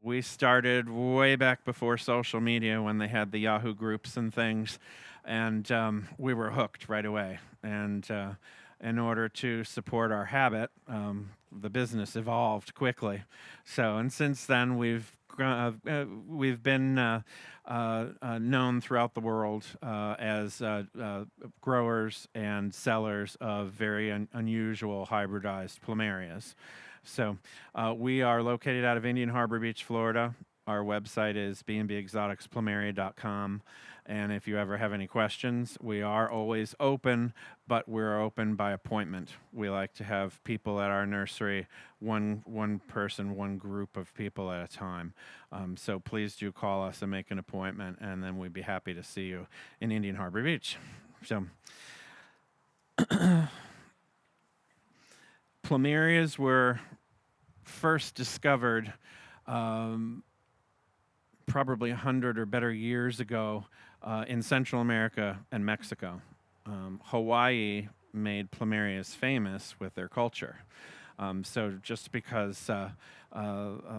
We started way back before social media when they had the Yahoo groups and things, and we were hooked right away. And in order to support our habit, the business evolved quickly. So, and since then, we've been known throughout the world as growers and sellers of very unusual hybridized plumerias. So we are located out of Indian Harbor Beach, Florida. Our website is bnbexoticsplumeria.com. And if you ever have any questions, we are always open, but we're open by appointment. We like to have people at our nursery, one person, one group of people at a time. So please do call us and make an appointment, and then we'd be happy to see you in Indian Harbor Beach. So Plumerias were first discovered probably 100 or better years ago in Central America and Mexico. Hawaii made Plumerias famous with their culture. So just because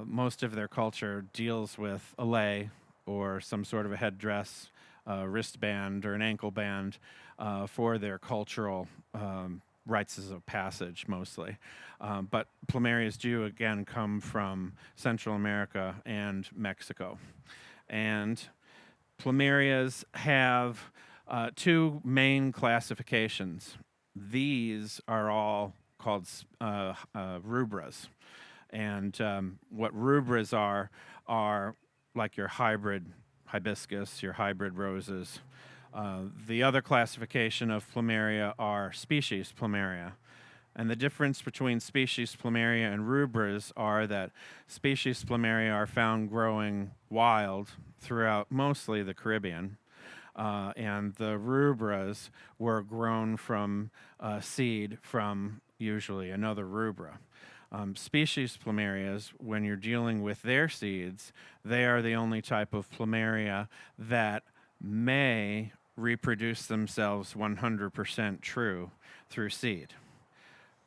most of their culture deals with a lei or some sort of a headdress, wristband or an ankle band for their cultural rites of passage mostly. But Plumerias do again come from Central America and Mexico. And Plumerias have two main classifications. These are all called rubras. And what rubras are like your hybrid hibiscus, your hybrid roses. The other classification of plumeria are species plumeria. And the difference between species plumeria and rubras are that species plumeria are found growing wild throughout mostly the Caribbean. And the rubras were grown from seed from usually another rubra. Species plumerias, when you're dealing with their seeds, they are the only type of plumeria that may reproduce themselves 100% true through seed.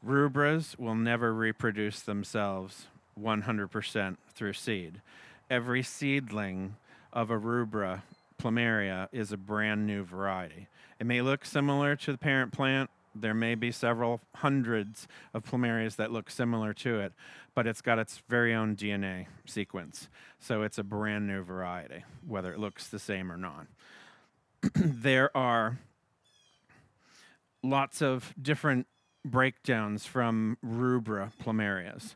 Rubras will never reproduce themselves 100% through seed. Every seedling of a rubra plumeria is a brand new variety. It may look similar to the parent plant. There may be several hundreds of plumerias that look similar to it, but it's got its very own DNA sequence. So it's a brand new variety, whether it looks the same or not. There are lots of different breakdowns from rubra plumerias.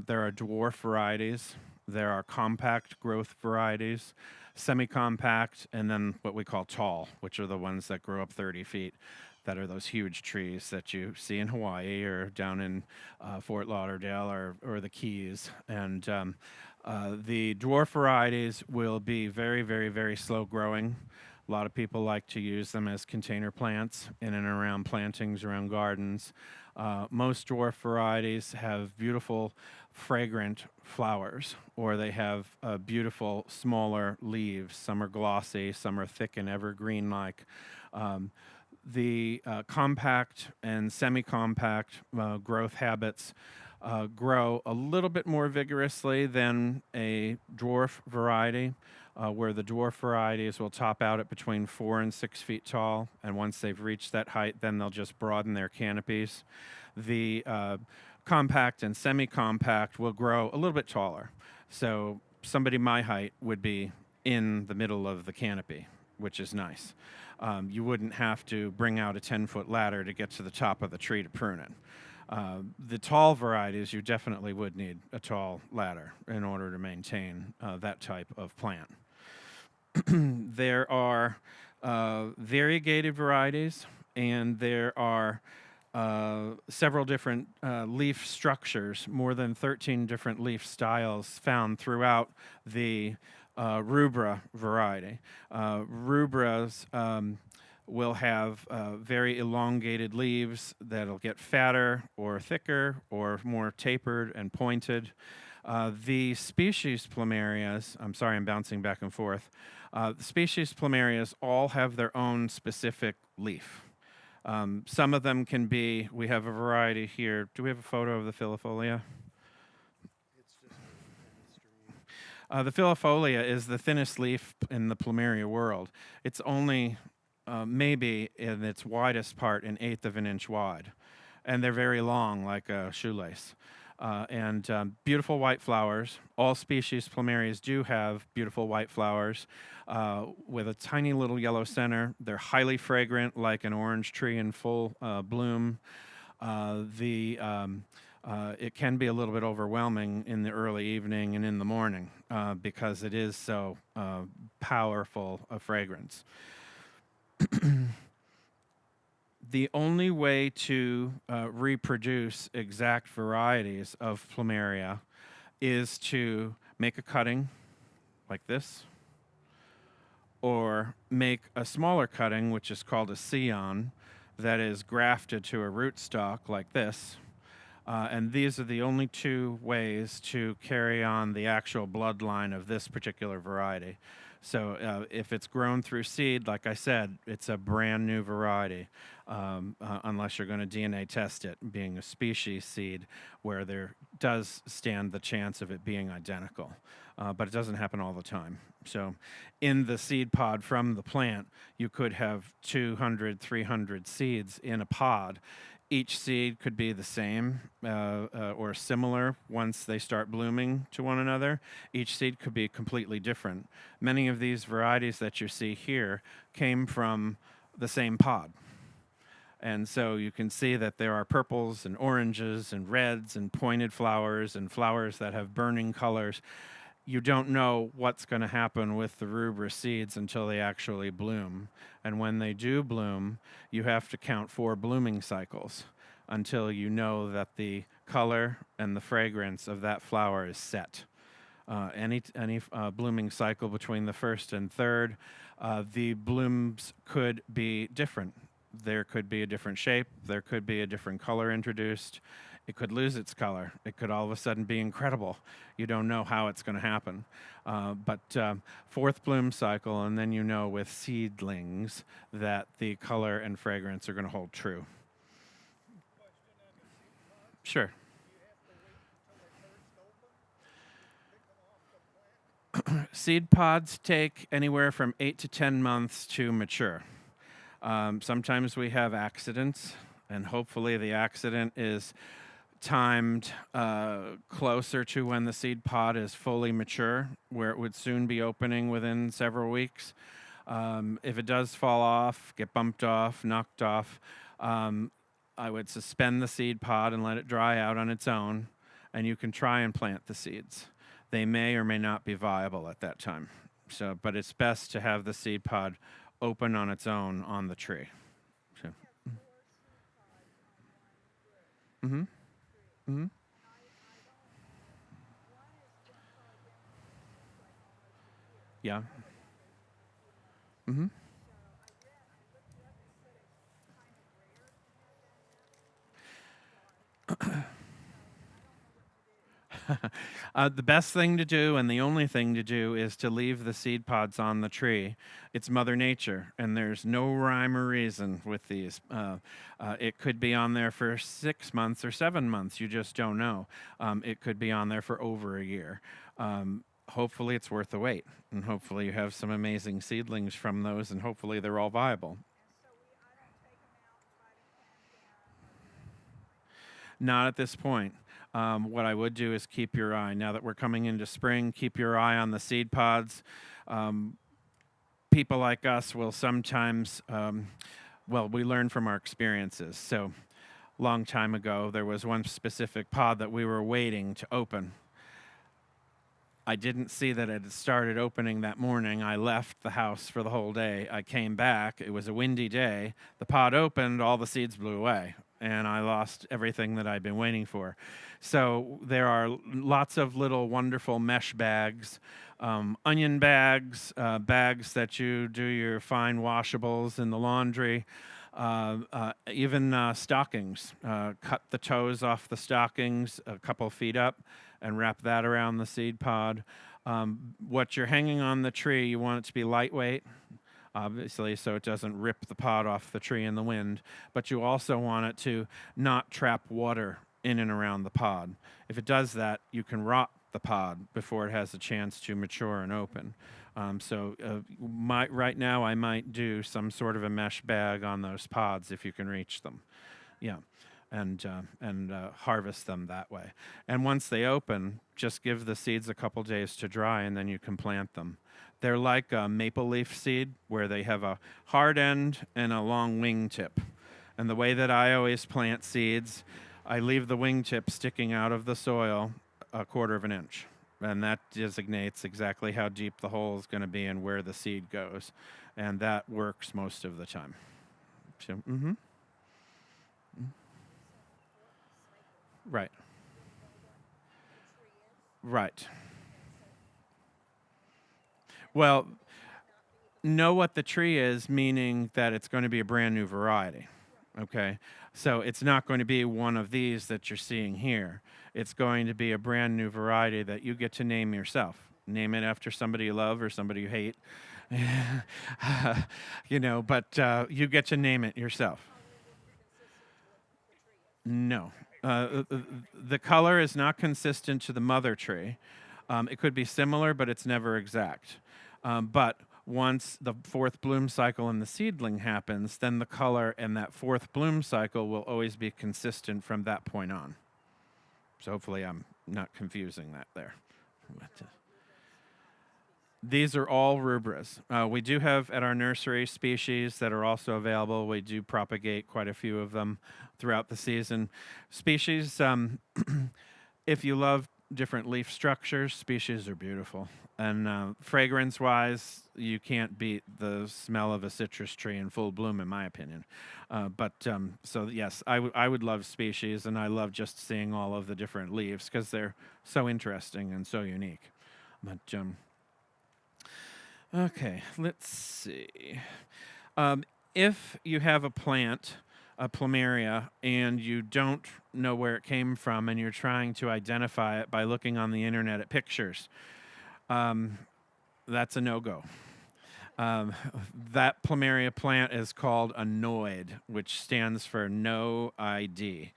There are dwarf varieties, there are compact growth varieties, semi-compact, and then what we call tall, which are the ones that grow up 30 feet, that are those huge trees that you see in Hawaii or down in Fort Lauderdale or the Keys. And the dwarf varieties will be very, very, very slow growing. A lot of people like to use them as container plants in and around plantings, around gardens. Most dwarf varieties have beautiful, fragrant flowers, or they have beautiful, smaller leaves. Some are glossy, some are thick and evergreen-like. The compact and semi-compact growth habits grow a little bit more vigorously than a dwarf variety, where the dwarf varieties will top out at between 4 and 6 feet tall, and once they've reached that height, then they'll just broaden their canopies. The compact and semi-compact will grow a little bit taller. So somebody my height would be in the middle of the canopy, which is nice. You wouldn't have to bring out a 10-foot ladder to get to the top of the tree to prune it. The tall varieties, you definitely would need a tall ladder in order to maintain that type of plant. There are variegated varieties, and there are several different leaf structures, more than 13 different leaf styles found throughout the rubra variety. Rubras will have very elongated leaves that'll get fatter or thicker or more tapered and pointed. The species plumerias, I'm sorry, I'm bouncing back and forth. The species plumerias all have their own specific leaf. Some of them can be, we have a variety here. Do we have a photo of the filifolia? The filifolia is the thinnest leaf in the Plumeria world. It's only maybe in its widest part an eighth of an inch wide, and they're very long, like a shoelace. And beautiful white flowers. All species Plumerias do have beautiful white flowers with a tiny little yellow center. They're highly fragrant, like an orange tree in full bloom. It can be a little bit overwhelming in the early evening and in the morning because it is so powerful a fragrance. The only way to reproduce exact varieties of Plumeria is to make a cutting like this, or make a smaller cutting, which is called a scion, that is grafted to a rootstock like this. And these are the only two ways to carry on the actual bloodline of this particular variety. So if it's grown through seed, like I said, it's a brand new variety, unless you're going to DNA test it, being a species seed, where there does stand the chance of it being identical. But it doesn't happen all the time. So in the seed pod from the plant, you could have 200, 300 seeds in a pod. Each seed could be the same or similar once they start blooming to one another. Each seed could be completely different. Many of these varieties that you see here came from the same pod. And so you can see that there are purples and oranges and reds and pointed flowers and flowers that have burning colors. You don't know what's going to happen with the rubra seeds until they actually bloom. And when they do bloom, you have to count 4 blooming cycles until you know that the color and the fragrance of that flower is set. Any blooming cycle between the first and third, the blooms could be different. There could be a different shape. There could be a different color introduced. It could lose its color. It could all of a sudden be incredible. You don't know how it's going to happen. But fourth bloom cycle, and then you know with seedlings that the color and fragrance are going to hold true. Sure. Seed pods take anywhere from 8 to 10 months to mature. Sometimes we have accidents, and hopefully the accident is timed closer to when the seed pod is fully mature, where it would soon be opening within several weeks. If it does fall off, get bumped off, knocked off, I would suspend the seed pod and let it dry out on its own, and you can try and plant the seeds. They may or may not be viable at that time. So, but it's best to have the seed pod open on its own on the tree. So. Mm-hmm. Mm-hmm. Yeah. Mm-hmm. The best thing to do and the only thing to do is to leave the seed pods on the tree. It's Mother Nature, and there's no rhyme or reason with these. It could be on there for 6 months or 7 months. You just don't know. It could be on there for over a year. Hopefully, it's worth the wait, and hopefully, you have some amazing seedlings from those, and hopefully, they're all viable. Not at this point. What I would do is keep your eye. Now that we're coming into spring, keep your eye on the seed pods. People like us will sometimes, well, we learn from our experiences. So, long time ago, there was one specific pod that we were waiting to open. I didn't see that it had started opening that morning. I left the house for the whole day. I came back. It was a windy day. The pod opened, all the seeds blew away, and I lost everything that I'd been waiting for. So there are lots of little wonderful mesh bags, onion bags, bags that you do your fine washables in the laundry, even stockings. Cut the toes off the stockings a couple feet up and wrap that around the seed pod. What you're hanging on the tree, you want it to be lightweight, obviously, so it doesn't rip the pod off the tree in the wind. But you also want it to not trap water in and around the pod. If it does that, you can rot the pod before it has a chance to mature and open. Right now, I might do some sort of a mesh bag on those pods if you can reach them. Yeah, and harvest them that way. And once they open, just give the seeds a couple days to dry, and then you can plant them. They're like a maple leaf seed, where they have a hard end and a long wingtip. And the way that I always plant seeds, I leave the wingtip sticking out of the soil a quarter of an inch. And that designates exactly how deep the hole is going to be and where the seed goes. And that works most of the time. So, right. Right. Well, know what the tree is, meaning that it's going to be a brand new variety. Okay. So it's not going to be one of these that you're seeing here. It's going to be a brand new variety that you get to name yourself. Name it after somebody you love or somebody you hate. But you get to name it yourself. No. The color is not consistent to the mother tree. It could be similar, but it's never exact. But once the fourth bloom cycle in the seedling happens, then the color and that fourth bloom cycle will always be consistent from that point on. So hopefully I'm not confusing that there. These are all rubras. We do have at our nursery species that are also available. We do propagate quite a few of them throughout the season. Species, if you love different leaf structures, species are beautiful. And fragrance-wise, you can't beat the smell of a citrus tree in full bloom, in my opinion. So yes, I would love species, and I love just seeing all of the different leaves because they're so interesting and so unique. But okay, let's see. If you have a plant, a plumeria, and you don't know where it came from and you're trying to identify it by looking on the internet at pictures, that's a no-go. That plumeria plant is called a noid, which stands for no ID.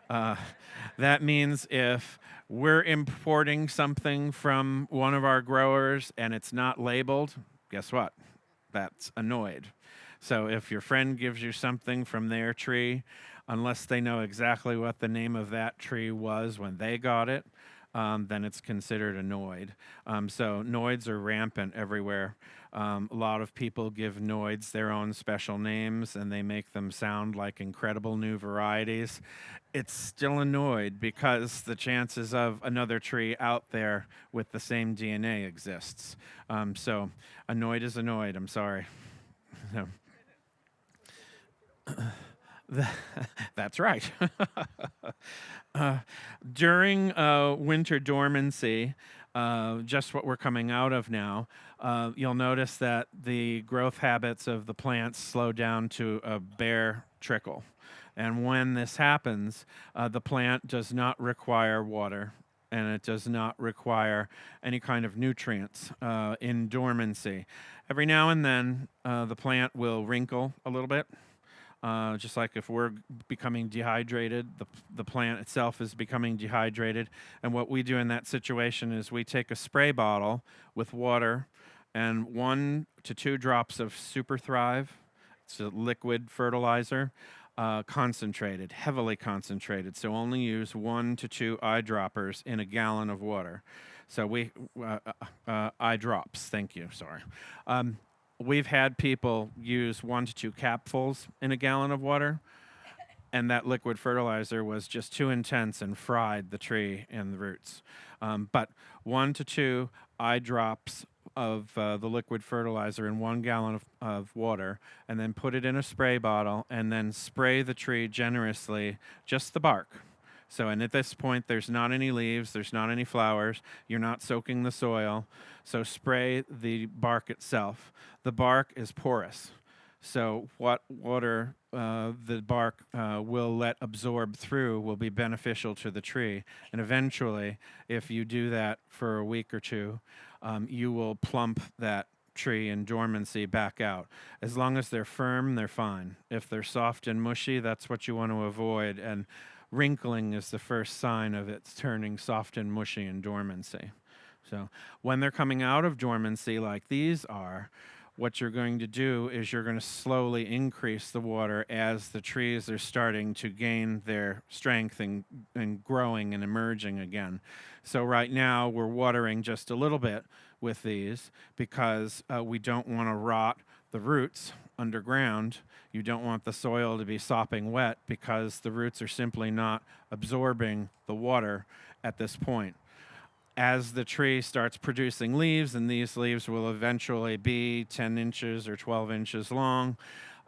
That means if we're importing something from one of our growers and it's not labeled, guess what? That's a noid. So if your friend gives you something from their tree, unless they know exactly what the name of that tree was when they got it, then it's considered a noid. So noids are rampant everywhere. A lot of people give noids their own special names, and they make them sound like incredible new varieties. It's still a noid because the chances of another tree out there with the same DNA exists. So a noid is a noid. I'm sorry. That's right. During winter dormancy, just what we're coming out of now, you'll notice that the growth habits of the plants slow down to a bare trickle. And when this happens, the plant does not require water, and it does not require any kind of nutrients in dormancy. Every now and then, the plant will wrinkle a little bit. Just like if we're becoming dehydrated, the plant itself is becoming dehydrated. And what we do in that situation is we take a spray bottle with water and 1 to 2 drops of Super Thrive. It's a liquid fertilizer, concentrated, heavily concentrated. So only use 1 to 2 eyedroppers in a gallon of water. So eye drops, thank you, sorry. We've had people use 1 to 2 capfuls in a gallon of water, and that liquid fertilizer was just too intense and fried the tree and the roots. But 1 to 2 eye drops of the liquid fertilizer in 1 gallon of water, and then put it in a spray bottle, and then spray the tree generously, just the bark. So, and at this point, there's not any leaves, there's not any flowers, you're not soaking the soil. So spray the bark itself. The bark is porous. So what water the bark will let absorb through will be beneficial to the tree. And eventually, if you do that for a week or two, you will plump that tree in dormancy back out. As long as they're firm, they're fine. If they're soft and mushy, that's what you want to avoid. And wrinkling is the first sign of its turning soft and mushy in dormancy. So when they're coming out of dormancy like these are, what you're going to do is you're going to slowly increase the water as the trees are starting to gain their strength and growing and emerging again. So right now we're watering just a little bit with these because we don't want to rot the roots underground. You don't want the soil to be sopping wet because the roots are simply not absorbing the water at this point. As the tree starts producing leaves, and these leaves will eventually be 10 inches or 12 inches long,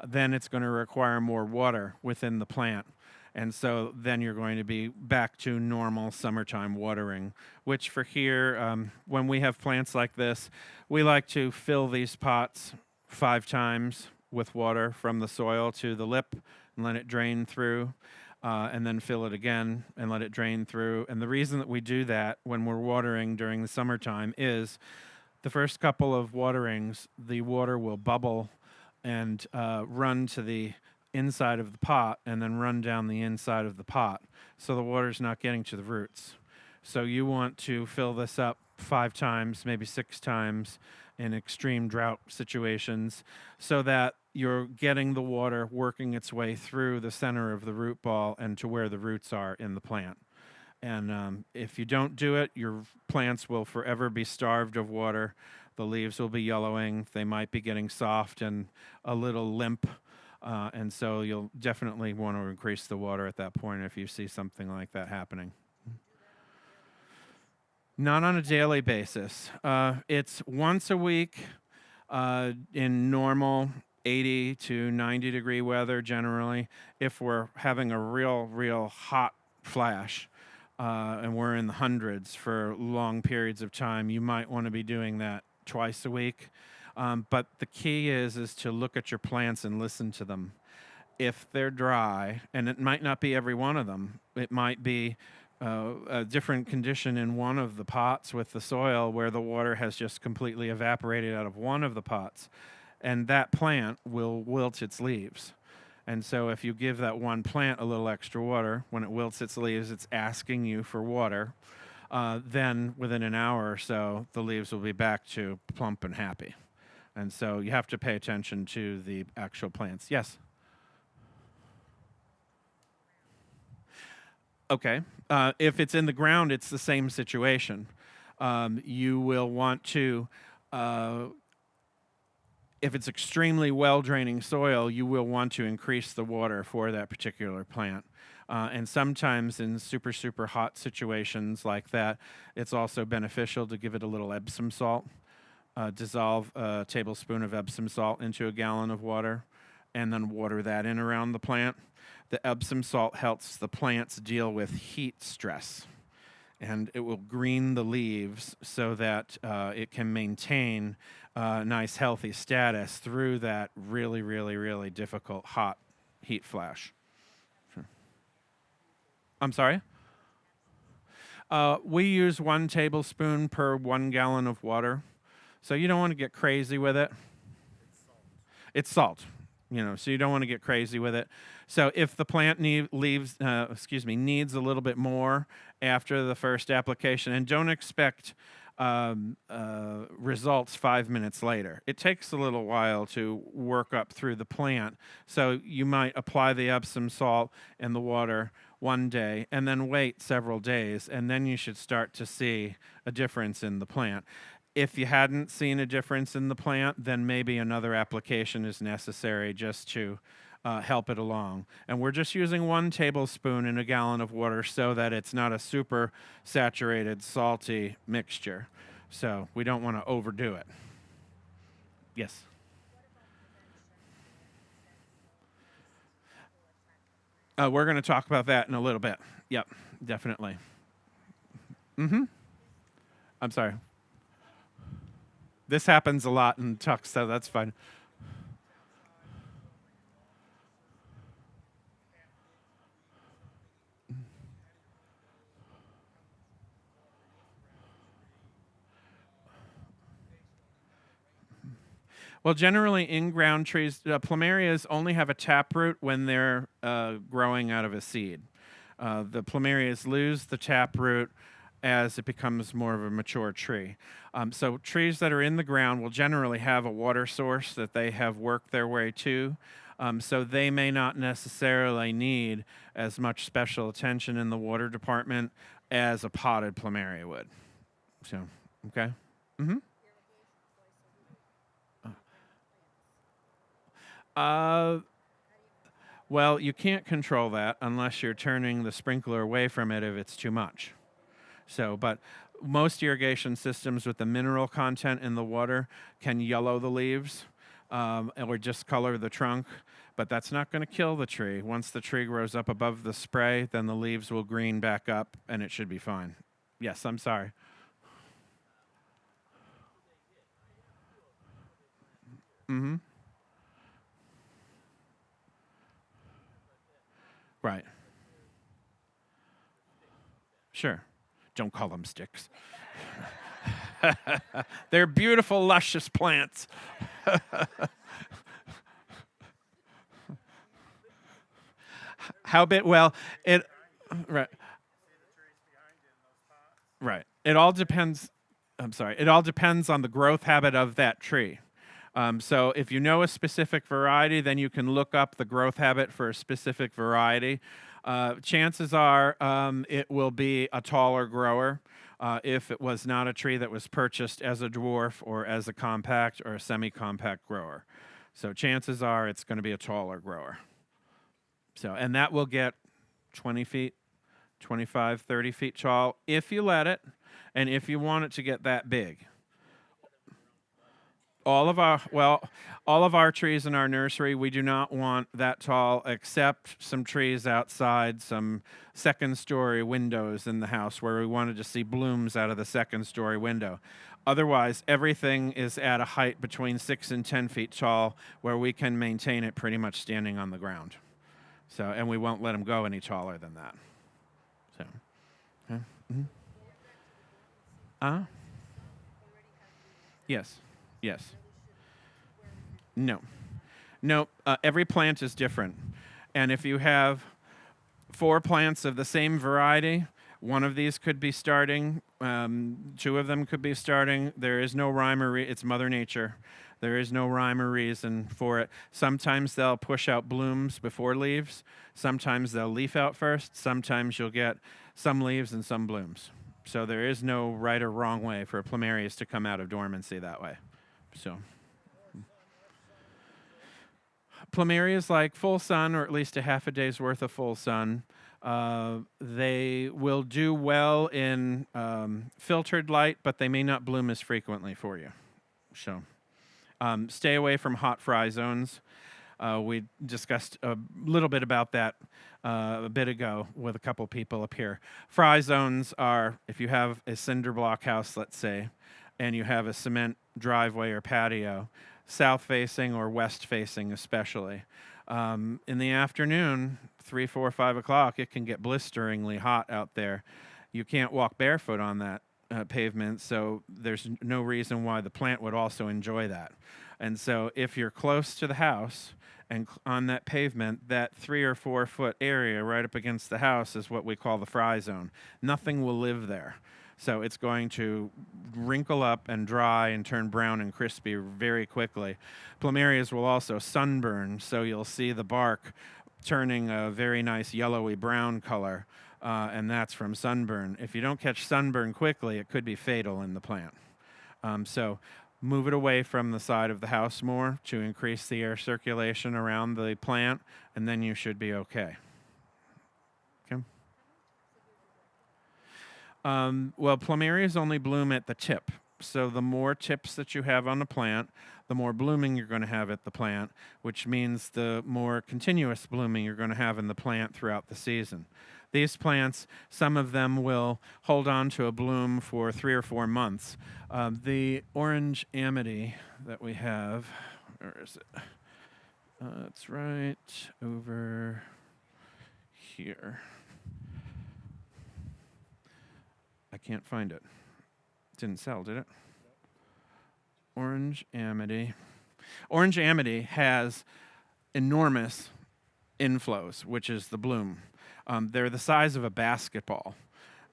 then it's going to require more water within the plant. And so then you're going to be back to normal summertime watering, which for here, when we have plants like this, we like to fill these pots 5 times with water from the soil to the lip and let it drain through. And then fill it again and let it drain through. And the reason that we do that when we're watering during the summertime is the first couple of waterings, the water will bubble and run to the inside of the pot and then run down the inside of the pot. So the water's not getting to the roots. So you want to fill this up 5 times, maybe 6 times in extreme drought situations so that you're getting the water working its way through the center of the root ball and to where the roots are in the plant. And if you don't do it, your plants will forever be starved of water. The leaves will be yellowing. They might be getting soft and a little limp. And so you'll definitely want to increase the water at that point if you see something like that happening. Not on a daily basis. It's once a week in normal 80 to 90 degree weather generally. If we're having a real hot flash and we're in the hundreds for long periods of time, you might want to be doing that twice a week. But the key is to look at your plants and listen to them. If they're dry, and it might not be every one of them, it might be a different condition in one of the pots with the soil where the water has just completely evaporated out of one of the pots, and that plant will wilt its leaves. And so if you give that one plant a little extra water, when it wilts its leaves, it's asking you for water. Then within an hour or so, the leaves will be back to plump and happy. And so you have to pay attention to the actual plants. Yes? Okay. If it's in the ground, it's the same situation. You will want to, if it's extremely well-draining soil, you will want to increase the water for that particular plant. And sometimes in super hot situations like that, it's also beneficial to give it a little Epsom salt. Dissolve a tablespoon of Epsom salt into a gallon of water and then water that in around the plant. The Epsom salt helps the plants deal with heat stress, and it will green the leaves so that it can maintain a nice healthy status through that really difficult hot heat flash. Sure. I'm sorry? We use 1 tablespoon per 1 gallon of water, so you don't want to get crazy with it. It's salt. So you don't want to get crazy with it. So if the plant needs a little bit more after the first application, and don't expect results 5 minutes later. It takes a little while to work up through the plant. So you might apply the Epsom salt in the water one day and then wait several days, and then you should start to see a difference in the plant. If you hadn't seen a difference in the plant, then maybe another application is necessary just to help it along. And we're just using 1 tablespoon in a gallon of water so that it's not a super saturated, salty mixture. So we don't want to overdo it. Yes? We're going to talk about that in a little bit. Yep, definitely. I'm sorry. This happens a lot in Tuck, so that's fine. Well, generally in-ground trees, plumerias only have a taproot when they're growing out of a seed. The plumerias lose the taproot as it becomes more of a mature tree. So trees that are in the ground will generally have a water source that they have worked their way to. So they may not necessarily need as much special attention in the water department as a potted plumeria would. So, okay. Mm-hmm. Uh, well, you can't control that unless you're turning the sprinkler away from it if it's too much. So, but most irrigation systems with the mineral content in the water can yellow the leaves or just color the trunk, but that's not going to kill the tree. Once the tree grows up above the spray, then the leaves will green back up and it should be fine. Yes, I'm sorry. Mm-hmm. Right. Sure. Don't call them sticks. They're beautiful, luscious plants. How big? Well, it right, right. It all depends. I'm sorry. It all depends on the growth habit of that tree. So if you know a specific variety, then you can look up the growth habit for a specific variety. Chances are it will be a taller grower if it was not a tree that was purchased as a dwarf or as a compact or a semi-compact grower. So chances are it's going to be a taller grower. So, and that will get 20 feet, 25, 30 feet tall if you let it, and if you want it to get that big. All of our trees in our nursery, we do not want that tall, except some trees outside, some second story windows in the house where we wanted to see blooms out of the second story window. Otherwise, everything is at a height between 6 and 10 feet tall, where we can maintain it pretty much standing on the ground. So, and we won't let them go any taller than that. So, mm-hmm. uh, yes, yes, no. No, every plant is different. And if you have 4 plants of the same variety, one of these could be starting, 2 of them could be starting. There is no rhyme or it's Mother Nature. There is no rhyme or reason for it. Sometimes they'll push out blooms before leaves. Sometimes they'll leaf out first. Sometimes you'll get some leaves and some blooms. So there is no right or wrong way for plumerias to come out of dormancy that way. So. Plumerias like full sun, or at least a half a day's worth of full sun. They will do well in filtered light, but they may not bloom as frequently for you. So stay away from hot fry zones. We discussed a little bit about that a bit ago with a couple people up here. Fry zones are if you have a cinder block house, let's say, and you have a cement driveway or patio, south facing or west facing especially. In the afternoon, 3, 4, 5 o'clock, it can get blisteringly hot out there. You can't walk barefoot on that pavement, so there's no reason why the plant would also enjoy that. And so if you're close to the house and on that pavement, that 3 or 4 foot area right up against the house is what we call the fry zone. Nothing will live there. So it's going to wrinkle up and dry and turn brown and crispy very quickly. Plumerias will also sunburn, so you'll see the bark turning a very nice yellowy brown color, and that's from sunburn. If you don't catch sunburn quickly, it could be fatal in the plant. So move it away from the side of the house more to increase the air circulation around the plant, and then you should be okay. Okay. Well, plumerias only bloom at the tip. So the more tips that you have on the plant, the more blooming you're going to have at the plant, which means the more continuous blooming you're going to have in the plant throughout the season. These plants, some of them will hold on to a bloom for 3 or 4 months. The orange amity that we have, where is it? It's right over here. I can't find it. Didn't sell, did it? Orange amity. Orange amity has enormous inflows, which is the bloom. They're the size of a basketball.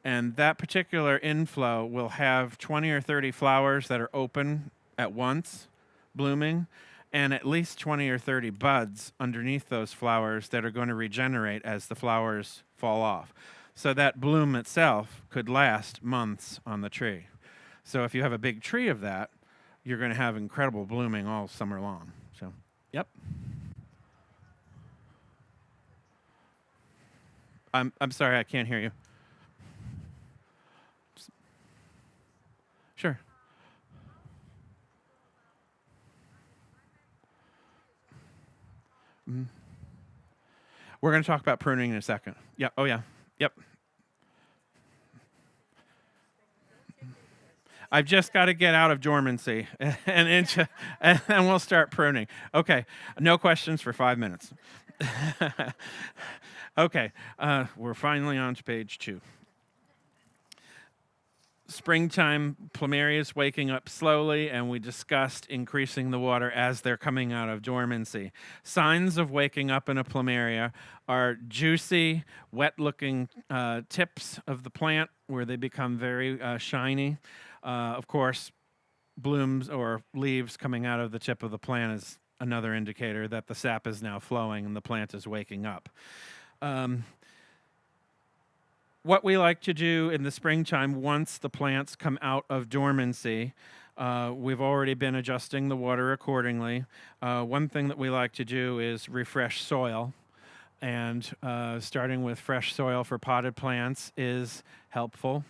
And that particular inflow will have 20 or 30 flowers that are open at once, blooming, and at least 20 or 30 buds underneath those flowers that are going to regenerate as the flowers fall off. So that bloom itself could last months on the tree. So if you have a big tree of that, you're going to have incredible blooming all summer long. So, yep. I'm sorry, I can't hear you. Sure. We're going to talk about pruning in a second. Yeah. Oh, yeah. Yep. I've just got to get out of dormancy and then we'll start pruning. Okay. No questions for 5 minutes. Okay. We're finally on to page 2. Springtime, Plumerias waking up slowly, and we discussed increasing the water as they're coming out of dormancy. Signs of waking up in a Plumeria are juicy, wet-looking tips of the plant where they become very shiny. Of course, blooms or leaves coming out of the tip of the plant is another indicator that the sap is now flowing and the plant is waking up. What we like to do in the springtime, once the plants come out of dormancy, we've already been adjusting the water accordingly. One thing that we like to do is refresh soil, and starting with fresh soil for potted plants is helpful.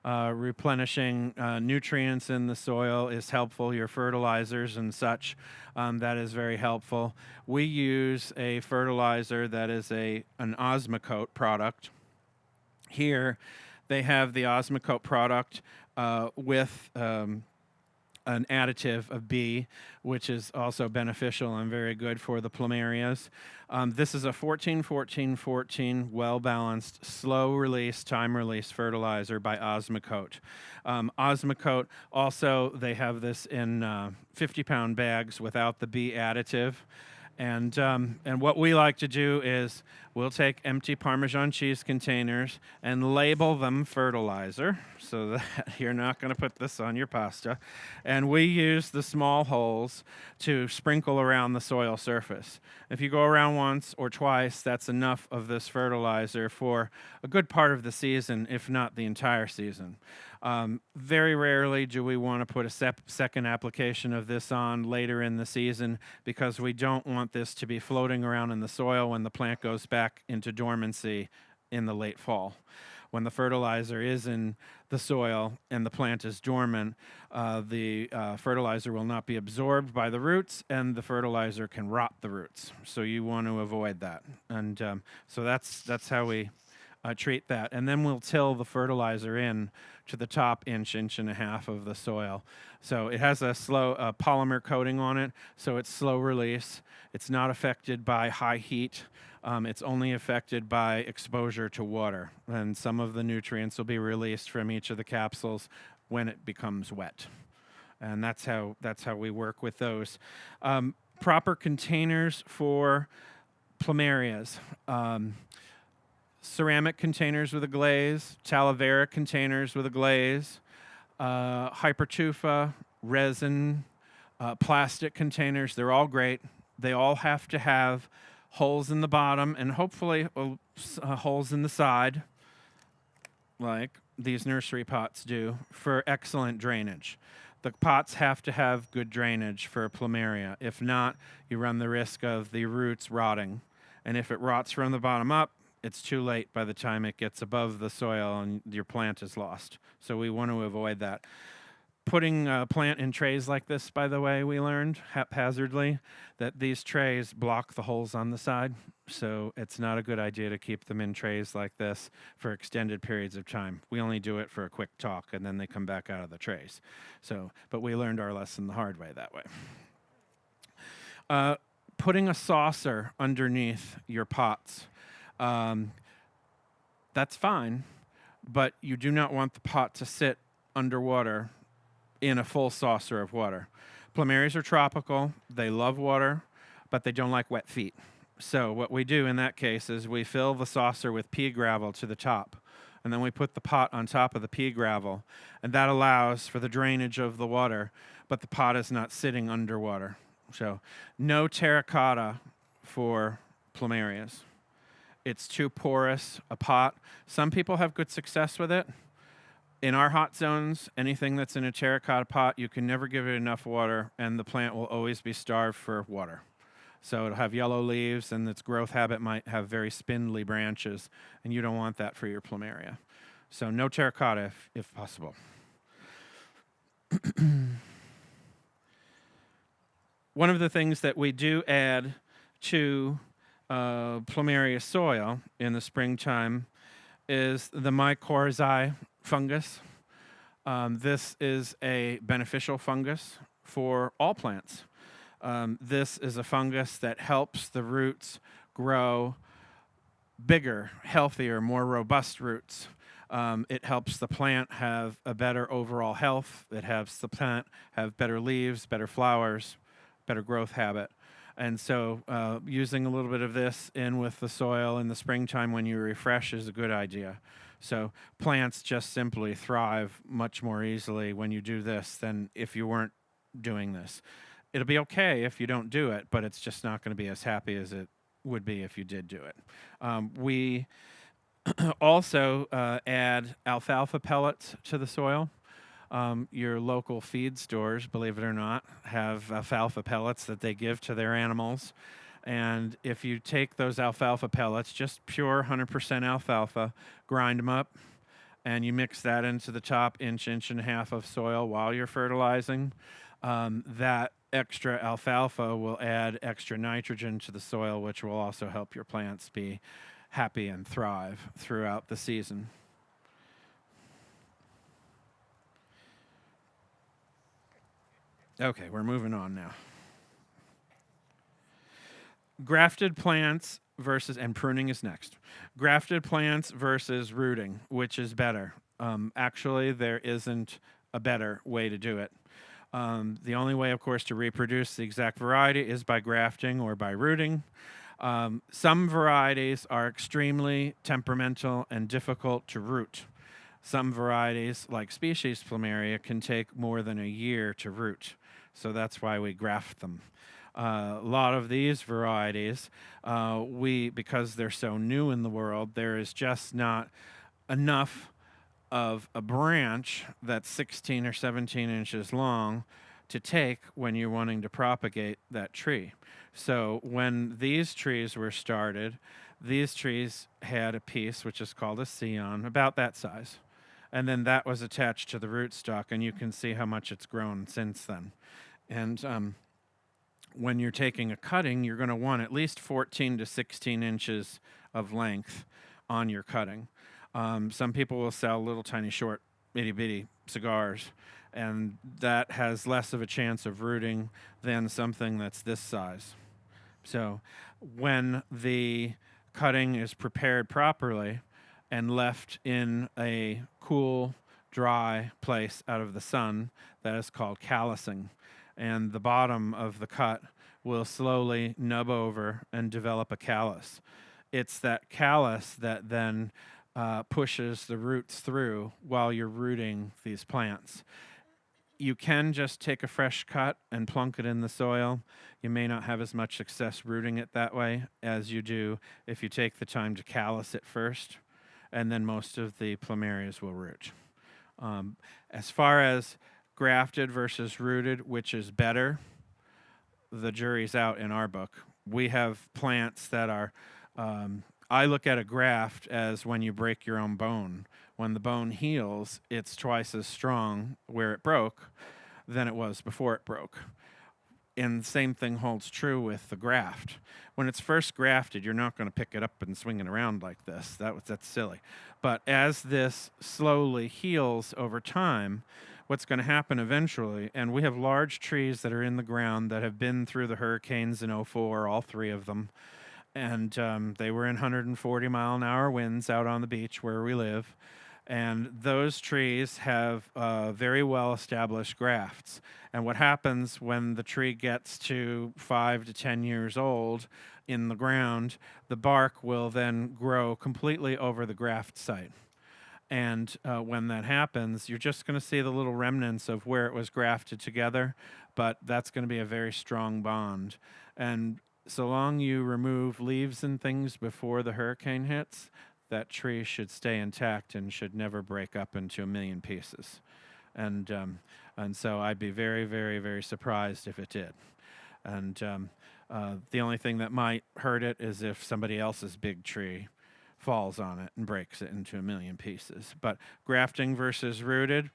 Replenishing nutrients in the soil is helpful, your fertilizers and such, that is very helpful. We use a fertilizer that is an Osmocote product. Here, they have the Osmocote product with an additive of B, which is also beneficial and very good for the Plumerias. This is a 14-14-14 well-balanced, slow-release, time-release fertilizer by Osmocote. Osmocote also, they have this in 50-pound bags without the B additive. And what we like to do is we'll take empty Parmesan cheese containers and label them fertilizer so that you're not going to put this on your pasta. And we use the small holes to sprinkle around the soil surface. If you go around once or twice, that's enough of this fertilizer for a good part of the season, if not the entire season. Very rarely do we want to put a second application of this on later in the season because we don't want this to be floating around in the soil when the plant goes back into dormancy in the late fall. When the fertilizer is in the soil and the plant is dormant, the fertilizer will not be absorbed by the roots, and the fertilizer can rot the roots. So you want to avoid that. And so that's how we treat that. And then we'll till the fertilizer in to the top inch and a half of the soil. So it has a slow polymer coating on it, so it's slow release. It's not affected by high heat. It's only affected by exposure to water, and some of the nutrients will be released from each of the capsules when it becomes wet. And that's how we work with those. Proper containers for Plumerias. Ceramic containers with a glaze, Talavera containers with a glaze, hypertufa, resin, plastic containers. They're all great. They all have to have holes in the bottom and hopefully holes in the side, like these nursery pots do, for excellent drainage. The pots have to have good drainage for a Plumeria. If not, you run the risk of the roots rotting. And if it rots from the bottom up, it's too late by the time it gets above the soil and your plant is lost. So we want to avoid that. Putting a plant in trays like this, by the way, we learned haphazardly that these trays block the holes on the side. So it's not a good idea to keep them in trays like this for extended periods of time. We only do it for a quick talk and then they come back out of the trays. So, but we learned our lesson the hard way that way. Putting a saucer underneath your pots. That's fine, but you do not want the pot to sit underwater in a full saucer of water. Plumerias are tropical. They love water, but they don't like wet feet. So what we do in that case is we fill the saucer with pea gravel to the top, and then we put the pot on top of the pea gravel, and that allows for the drainage of the water, but the pot is not sitting underwater. So no terracotta for plumerias. It's too porous a pot. Some people have good success with it. In our hot zones, anything that's in a terracotta pot, you can never give it enough water, and the plant will always be starved for water. So it'll have yellow leaves, and its growth habit might have very spindly branches, and you don't want that for your plumeria. So no terracotta if possible. One of the things that we do add to plumeria soil in the springtime is the mycorrhizae fungus. This is a beneficial fungus for all plants. This is a fungus that helps the roots grow bigger, healthier, more robust roots. It helps the plant have a better overall health. It helps the plant have better leaves, better flowers, better growth habit. And so using a little bit of this in with the soil in the springtime when you refresh is a good idea. So plants just simply thrive much more easily when you do this than if you weren't doing this. It'll be okay if you don't do it, but it's just not going to be as happy as it would be if you did do it. We also add alfalfa pellets to the soil. Your local feed stores, believe it or not, have alfalfa pellets that they give to their animals. And if you take those alfalfa pellets, just pure 100% alfalfa, grind them up, and you mix that into the top inch and a half of soil while you're fertilizing, that extra alfalfa will add extra nitrogen to the soil, which will also help your plants be happy and thrive throughout the season. Okay, we're moving on now. Grafted plants versus, and pruning is next. Grafted plants versus rooting, which is better? Actually, there isn't a better way to do it. The only way, of course, to reproduce the exact variety is by grafting or by rooting. Some varieties are extremely temperamental and difficult to root. Some varieties, like species Plumeria, can take more than a year to root. So that's why we graft them. A lot of these varieties, because they're so new in the world, there is just not enough of a branch that's 16 or 17 inches long to take when you're wanting to propagate that tree. So when these trees were started, these trees had a piece which is called a scion, about that size. And then that was attached to the rootstock, and you can see how much it's grown since then. And when you're taking a cutting, you're going to want at least 14 to 16 inches of length on your cutting. Some people will sell little tiny short itty bitty cigars, and that has less of a chance of rooting than something that's this size. So when the cutting is prepared properly and left in a cool, dry place out of the sun, that is called callousing. And the bottom of the cut will slowly nub over and develop a callus. It's that callus that then pushes the roots through while you're rooting these plants. You can just take a fresh cut and plunk it in the soil. You may not have as much success rooting it that way as you do if you take the time to callus it first, and then most of the plumerias will root. As far as grafted versus rooted, which is better, the jury's out in our book. We have plants that are, I look at a graft as when you break your own bone. When the bone heals, it's twice as strong where it broke than it was before it broke. And the same thing holds true with the graft. When it's first grafted, you're not going to pick it up and swing it around like this. That's silly. But as this slowly heals over time, what's going to happen eventually, and we have large trees that are in the ground that have been through the hurricanes in '04, all three of them, and they were in 140-mile-an-hour winds out on the beach where we live. And those trees have very well-established grafts. And what happens when the tree gets to 5 to 10 years old in the ground, the bark will then grow completely over the graft site. And when that happens, you're just going to see the little remnants of where it was grafted together, but that's going to be a very strong bond. And so long you remove leaves and things before the hurricane hits, that tree should stay intact and should never break up into a million pieces. And and so I'd be very, very, very surprised if it did. And the only thing that might hurt it is if somebody else's big tree falls on it and breaks it into a million pieces. But grafting versus rooted,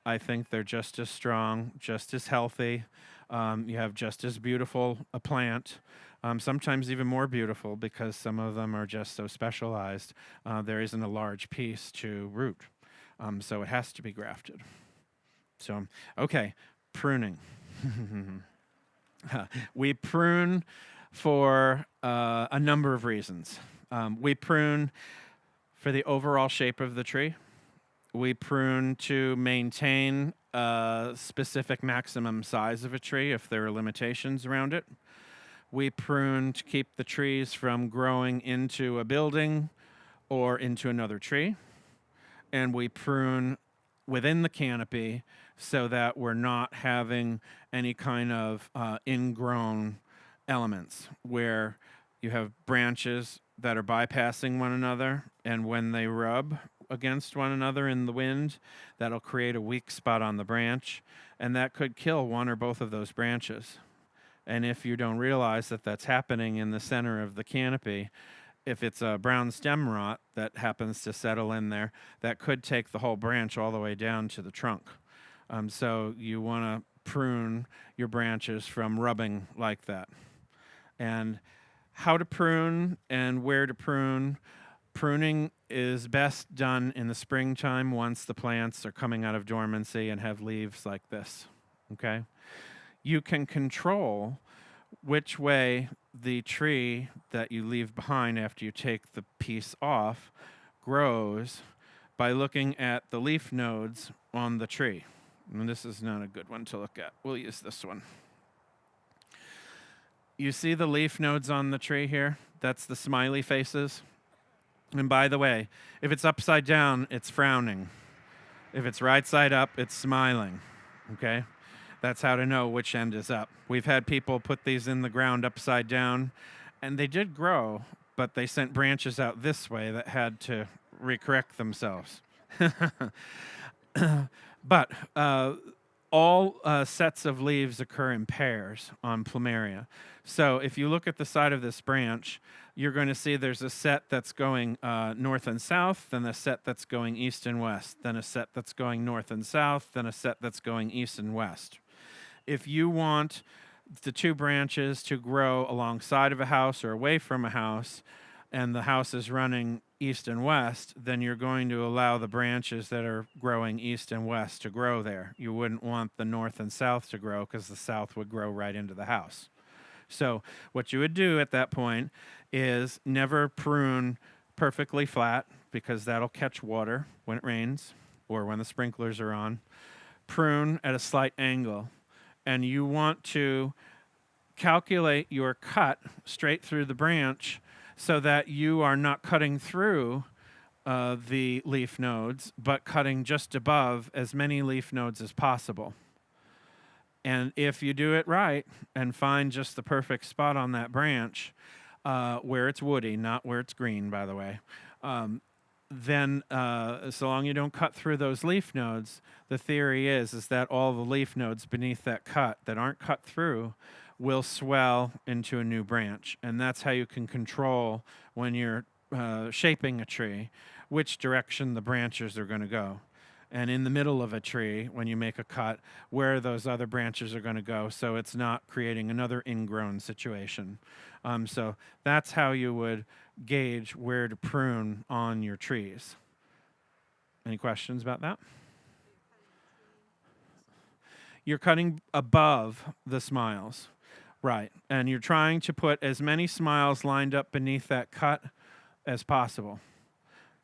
I think they're just as strong, just as healthy. You have just as beautiful a plant, sometimes even more beautiful because some of them are just so specialized. There isn't a large piece to root, so it has to be grafted. So, okay, pruning. We prune for a number of reasons. We prune for the overall shape of the tree. We prune to maintain a specific maximum size of a tree if there are limitations around it. We prune to keep the trees from growing into a building or into another tree. And we prune within the canopy so that we're not having any kind of ingrown elements where you have branches that are bypassing one another, and when they rub against one another in the wind, that'll create a weak spot on the branch, and that could kill one or both of those branches. And if you don't realize that that's happening in the center of the canopy, if it's a brown stem rot that happens to settle in there, that could take the whole branch all the way down to the trunk. So you want to prune your branches from rubbing like that. And how to prune and where to prune. Pruning is best done in the springtime once the plants are coming out of dormancy and have leaves like this, okay? You can control which way the tree that you leave behind after you take the piece off grows by looking at the leaf nodes on the tree. And this is not a good one to look at. We'll use this one. You see the leaf nodes on the tree here? That's the smiley faces. And by the way, if it's upside down, it's frowning. If it's right side up, it's smiling, okay? That's how to know which end is up. We've had people put these in the ground upside down, and they did grow, but they sent branches out this way that had to recorrect themselves. But all sets of leaves occur in pairs on Plumeria. So if you look at the side of this branch, you're going to see there's a set that's going north and south, then a set that's going east and west, then a set that's going north and south, then a set that's going east and west. If you want the two branches to grow alongside of a house or away from a house, and the house is running east and west, then you're going to allow the branches that are growing east and west to grow there. You wouldn't want the north and south to grow because the south would grow right into the house. So what you would do at that point is never prune perfectly flat because that'll catch water when it rains or when the sprinklers are on. Prune at a slight angle. And you want to calculate your cut straight through the branch so that you are not cutting through the leaf nodes, but cutting just above as many leaf nodes as possible. And if you do it right and find just the perfect spot on that branch, where it's woody, not where it's green, by the way, then so long you don't cut through those leaf nodes, the theory is that all the leaf nodes beneath that cut that aren't cut through will swell into a new branch. And that's how you can control when you're shaping a tree, which direction the branches are going to go. And in the middle of a tree, when you make a cut, where those other branches are going to go, so it's not creating another ingrown situation. So that's how you would gauge where to prune on your trees. Any questions about that? You're cutting above the smiles, right? And you're trying to put as many smiles lined up beneath that cut as possible.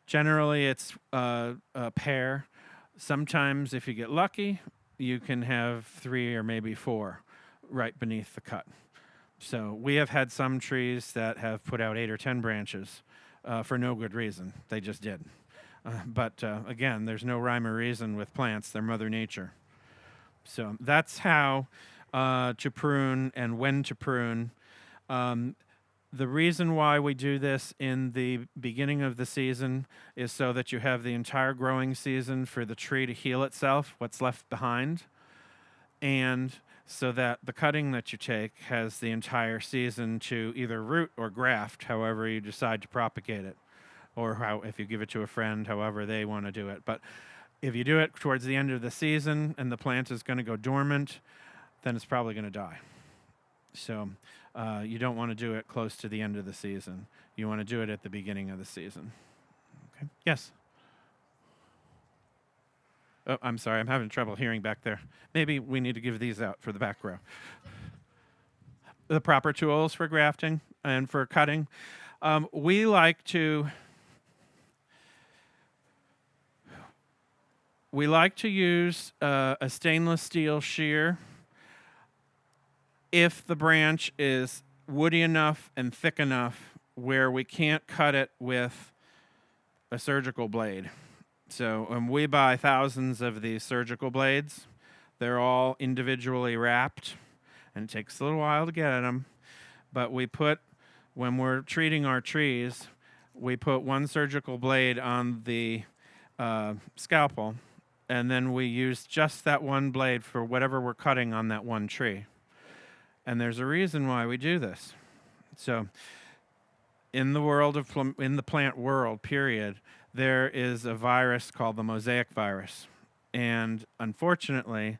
Generally, it's a pair. Sometimes, if you get lucky, you can have 3 or maybe 4 right beneath the cut. So we have had some trees that have put out 8 or 10 branches for no good reason. They just did. But again, there's no rhyme or reason with plants. They're Mother Nature. So that's how to prune and when to prune. Um, the reason why we do this in the beginning of the season is so that you have the entire growing season for the tree to heal itself, what's left behind, and so that the cutting that you take has the entire season to either root or graft, however you decide to propagate it, or how if you give it to a friend, however they want to do it. But if you do it towards the end of the season and the plant is going to go dormant, then it's probably going to die. So you don't want to do it close to the end of the season. You want to do it at the beginning of the season. Okay. Yes? Oh, I'm sorry. I'm having trouble hearing back there. Maybe we need to give these out for the back row. The proper tools for grafting and for cutting. We like to use a stainless steel shear if the branch is woody enough and thick enough where we can't cut it with a surgical blade. So we buy thousands of these surgical blades. They're all individually wrapped, and it takes a little while to get at them. But when we're treating our trees, we put one surgical blade on the scalpel, and then we use just that one blade for whatever we're cutting on that one tree. And there's a reason why we do this. So in the plant world, period, there is a virus called the mosaic virus. And unfortunately,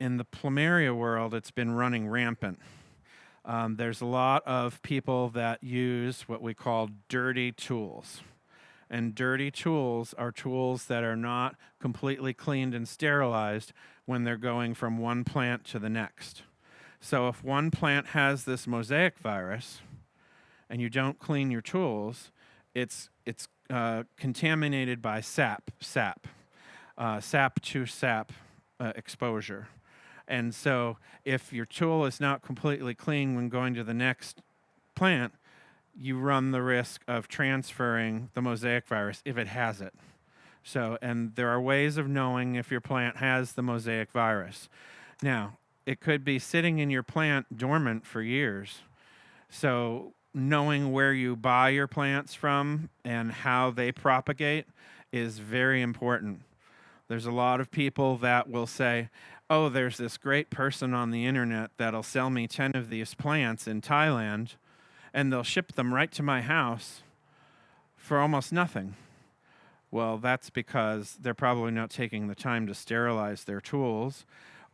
in the Plumeria world, it's been running rampant. There's a lot of people that use what we call dirty tools. And dirty tools are tools that are not completely cleaned and sterilized when they're going from one plant to the next. So if one plant has this mosaic virus and you don't clean your tools, it's contaminated by sap to sap exposure. And so if your tool is not completely clean when going to the next plant, you run the risk of transferring the mosaic virus if it has it. So, and there are ways of knowing if your plant has the mosaic virus. Now, it could be sitting in your plant dormant for years. So knowing where you buy your plants from and how they propagate is very important. There's a lot of people that will say, oh, there's this great person on the internet that'll sell me 10 of these plants in Thailand, and they'll ship them right to my house for almost nothing. Well, that's because they're probably not taking the time to sterilize their tools,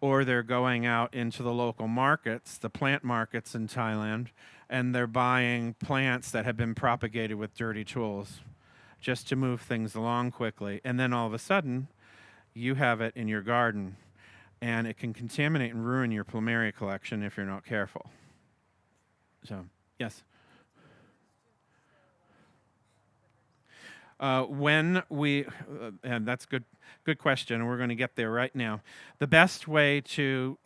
or they're going out into the local markets, the plant markets in Thailand, and they're buying plants that have been propagated with dirty tools just to move things along quickly. And then all of a sudden, you have it in your garden, and it can contaminate and ruin your Plumeria collection if you're not careful. So, yes? And that's good question, and we're going to get there right now. The best way to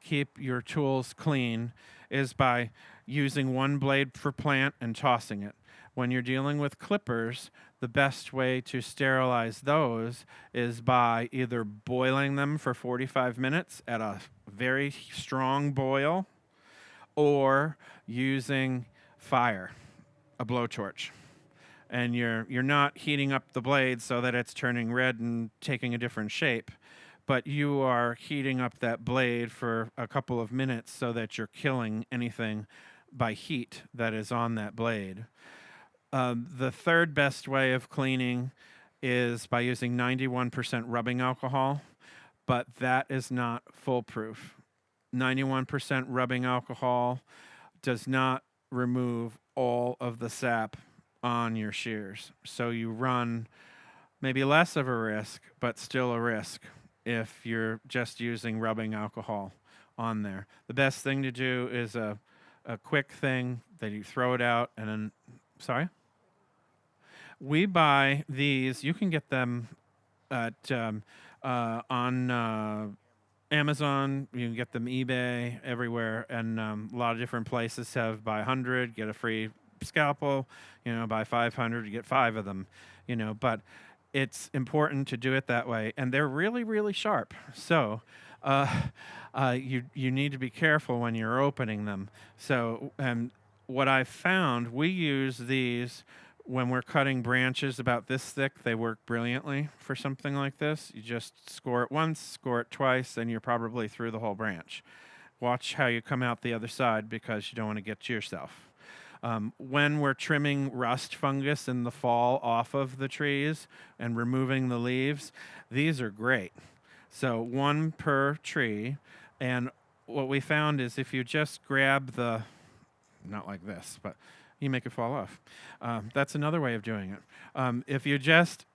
keep your tools clean is by using one blade per plant and tossing it. When you're dealing with clippers, the best way to sterilize those is by either boiling them for 45 minutes at a very strong boil, or using fire, a blowtorch. And you're not heating up the blade so that it's turning red and taking a different shape, but you are heating up that blade for a couple of minutes so that you're killing anything by heat that is on that blade. The third best way of cleaning is by using 91% rubbing alcohol, but that is not foolproof. 91% rubbing alcohol does not remove all of the sap on your shears. So you run maybe less of a risk, but still a risk if you're just using rubbing alcohol on there. The best thing to do is a quick thing that you throw it out and then, sorry? We buy these, you can get them at on Amazon, you can get them eBay, everywhere, and a lot of different places have buy 100, get a free scalpel. Buy 500, you get 5 of them. But it's important to do it that way, and they're really, really sharp. So uh, you need to be careful when you're opening them. So, and what I've found, we use these when we're cutting branches about this thick. They work brilliantly for something like this. You just score it once, score it twice, and you're probably through the whole branch. Watch how you come out the other side, because you don't want to get to yourself. When we're trimming rust fungus in the fall off of the trees and removing the leaves, these are great. So 1 per tree. And what we found is, if you just grab the, not like this, but you make it fall off. That's another way of doing it. If you just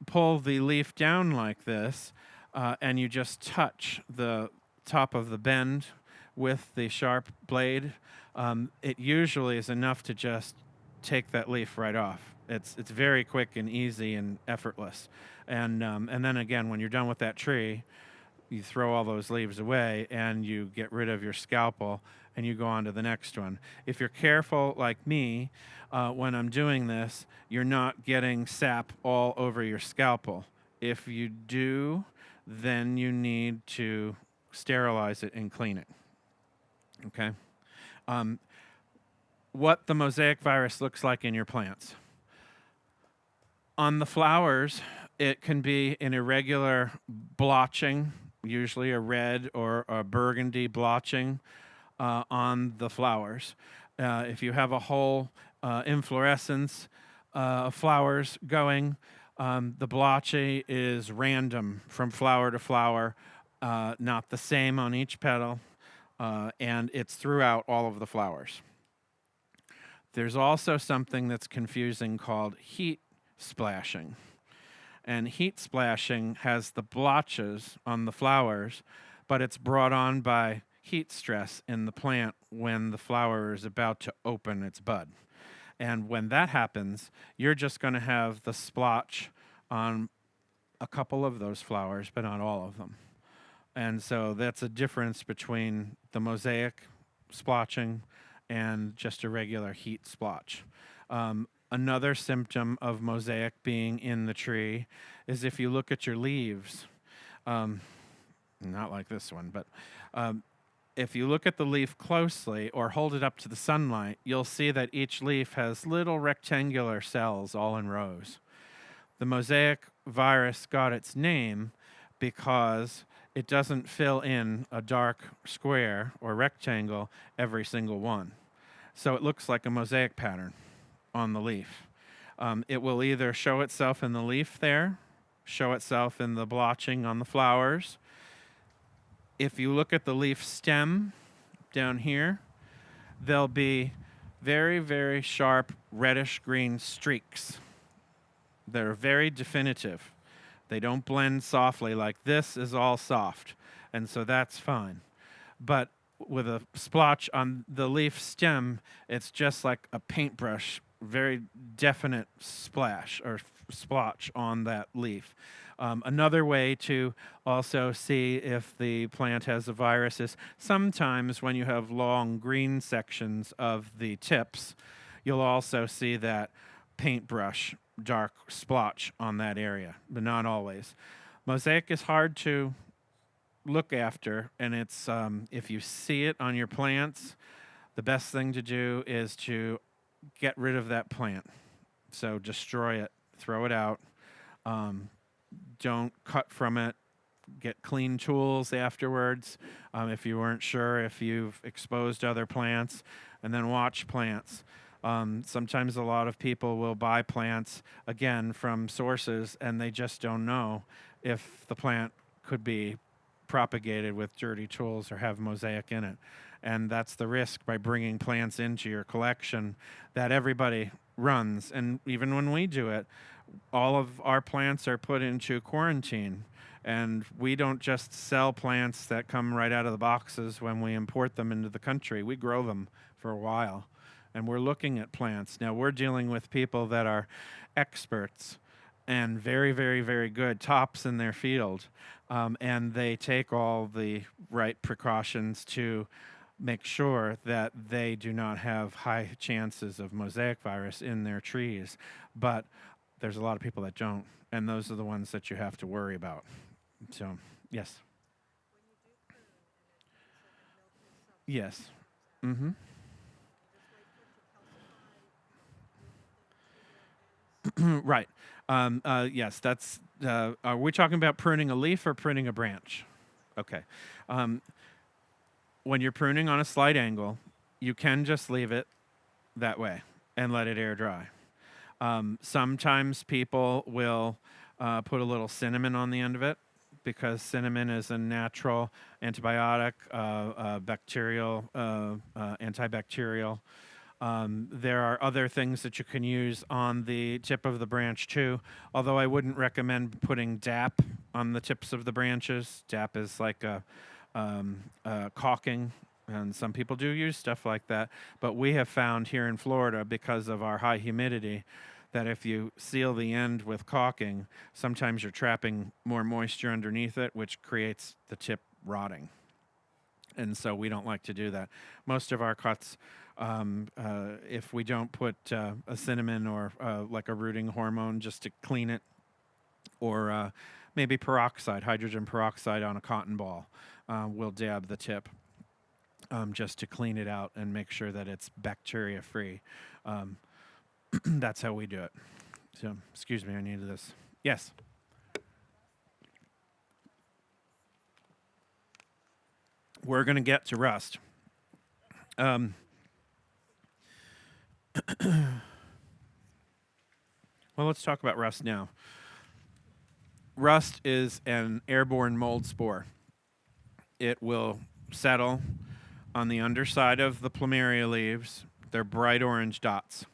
pull the leaf down like this, and you just touch the top of the bend with the sharp blade, it usually is enough to just take that leaf right off. It's very quick and easy and effortless. And then again, when you're done with that tree, you throw all those leaves away and you get rid of your scalpel and you go on to the next one. If you're careful like me, when I'm doing this, you're not getting sap all over your scalpel. If you do, then you need to sterilize it and clean it. Okay? What the mosaic virus looks like in your plants. On the flowers, it can be an irregular blotching, usually a red or a burgundy blotching on the flowers. If you have a whole inflorescence of flowers going, the blotchy is random from flower to flower, not the same on each petal, and it's throughout all of the flowers. There's also something that's confusing called heat splashing. And heat splashing has the blotches on the flowers, but it's brought on by heat stress in the plant when the flower is about to open its bud. And when that happens, you're just going to have the splotch on a couple of those flowers, but not all of them. And so that's a difference between the mosaic splotching and just a regular heat splotch. Another symptom of mosaic being in the tree is if you look at your leaves, not like this one, but if you look at the leaf closely or hold it up to the sunlight, you'll see that each leaf has little rectangular cells all in rows. The mosaic virus got its name because it doesn't fill in a dark square or rectangle every single one. So it looks like a mosaic pattern on the leaf. It will either show itself in the leaf there, show itself in the blotching on the flowers. If you look at the leaf stem down here, there'll be very, very sharp reddish-green streaks. They're very definitive. They don't blend softly like this is all soft, and so that's fine. But with a splotch on the leaf stem, it's just like a paintbrush, very definite splash or splotch on that leaf. Another way to also see if the plant has a virus is sometimes when you have long green sections of the tips, you'll also see that paintbrush dark splotch on that area, but not always. Mosaic is hard to look after, and it's if you see it on your plants, the best thing to do is to get rid of that plant. So destroy it, throw it out. Don't cut from it. Get clean tools afterwards if you weren't sure if you've exposed other plants, and then watch plants. Sometimes a lot of people will buy plants, again, from sources, and they just don't know if the plant could be propagated with dirty tools or have mosaic in it. And that's the risk by bringing plants into your collection that everybody runs. And even when we do it, all of our plants are put into quarantine. And we don't just sell plants that come right out of the boxes when we import them into the country. We grow them for a while. And we're looking at plants. Now, we're dealing with people that are experts and very, very, very good tops in their field. And they take all the right precautions to make sure that they do not have high chances of mosaic virus in their trees. But there's a lot of people that don't, and those are the ones that you have to worry about. So, yes. Yes. Mm-hmm. Right. Yes, that's. Are we talking about pruning a leaf or pruning a branch? Okay. Um, when you're pruning on a slight angle, you can just leave it that way and let it air dry. Sometimes people will put a little cinnamon on the end of it because cinnamon is a natural antibiotic, antibacterial. There are other things that you can use on the tip of the branch too, although I wouldn't recommend putting DAP on the tips of the branches. DAP is like a caulking, and some people do use stuff like that. But we have found here in Florida, because of our high humidity, that if you seal the end with caulking, sometimes you're trapping more moisture underneath it, which creates the tip rotting. And so we don't like to do that. Most of our cuts, if we don't put a cinnamon or like a rooting hormone just to clean it, or maybe peroxide, hydrogen peroxide on a cotton ball, we'll dab the tip just to clean it out and make sure that it's bacteria free. That's how we do it. So, excuse me, I needed this. Yes. We're going to get to rust. Um, well, let's talk about rust now. Rust is an airborne mold spore. It will settle on the underside of the plumeria leaves. They're bright orange dots.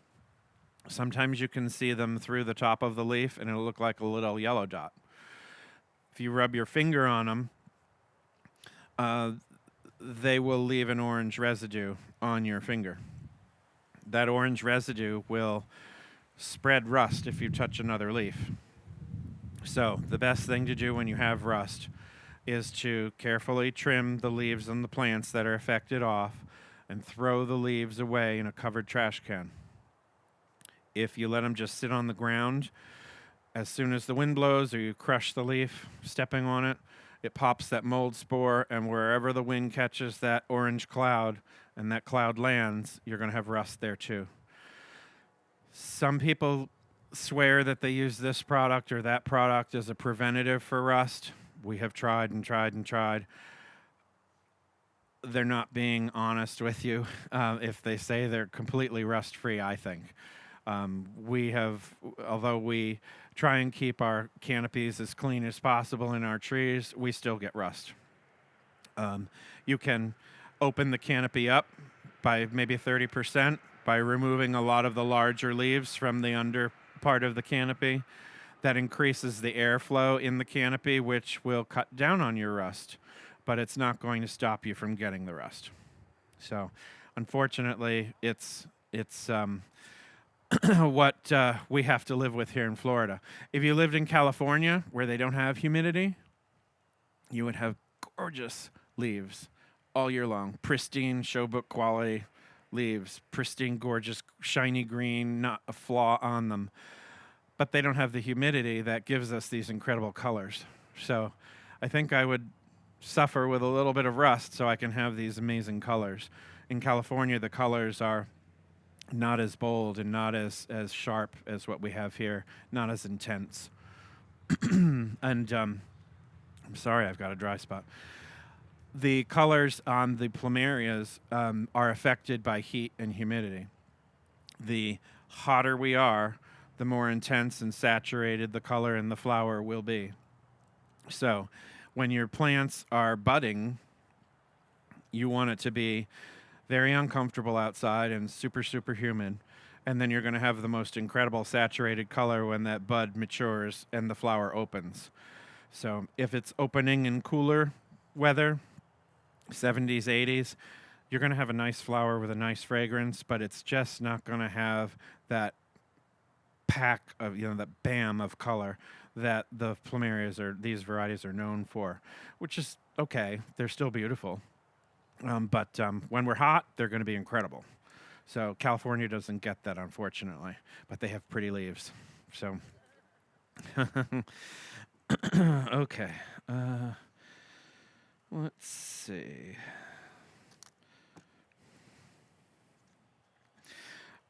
Sometimes you can see them through the top of the leaf and it'll look like a little yellow dot. If you rub your finger on them, they will leave an orange residue on your finger. That orange residue will spread rust if you touch another leaf. So the best thing to do when you have rust is to carefully trim the leaves on the plants that are affected off and throw the leaves away in a covered trash can. If you let them just sit on the ground, as soon as the wind blows or you crush the leaf stepping on it, it pops that mold spore, and wherever the wind catches that orange cloud and that cloud lands, you're going to have rust there too. Some people swear that they use this product or that product as a preventative for rust. We have tried and tried and tried. They're not being honest with you if they say they're completely rust-free, I think. We have, although we try and keep our canopies as clean as possible in our trees, we still get rust. You can open the canopy up by maybe 30% by removing a lot of the larger leaves from the under part of the canopy. That increases the airflow in the canopy, which will cut down on your rust, but it's not going to stop you from getting the rust. So, unfortunately, it's what we have to live with here in Florida. If you lived in California, where they don't have humidity, you would have gorgeous leaves all year long. Pristine, show book quality leaves. Pristine, gorgeous, shiny green, not a flaw on them. But they don't have the humidity that gives us these incredible colors. So I think I would suffer with a little bit of rust so I can have these amazing colors. In California, the colors are not as bold and not as sharp as what we have here, not as intense. And I'm sorry, I've got a dry spot. The colors on the plumerias are affected by heat and humidity. The hotter we are, the more intense and saturated the color in the flower will be. So when your plants are budding, you want it to be very uncomfortable outside and super, super humid. And then you're going to have the most incredible saturated color when that bud matures and the flower opens. So if it's opening in cooler weather, 70s, 80s, you're going to have a nice flower with a nice fragrance, but it's just not going to have that pack of, that bam of color that the Plumerias or these varieties are known for, which is okay. They're still beautiful. But when we're hot, they're going to be incredible. So California doesn't get that, unfortunately, but they have pretty leaves. So, okay. Uh, let's see.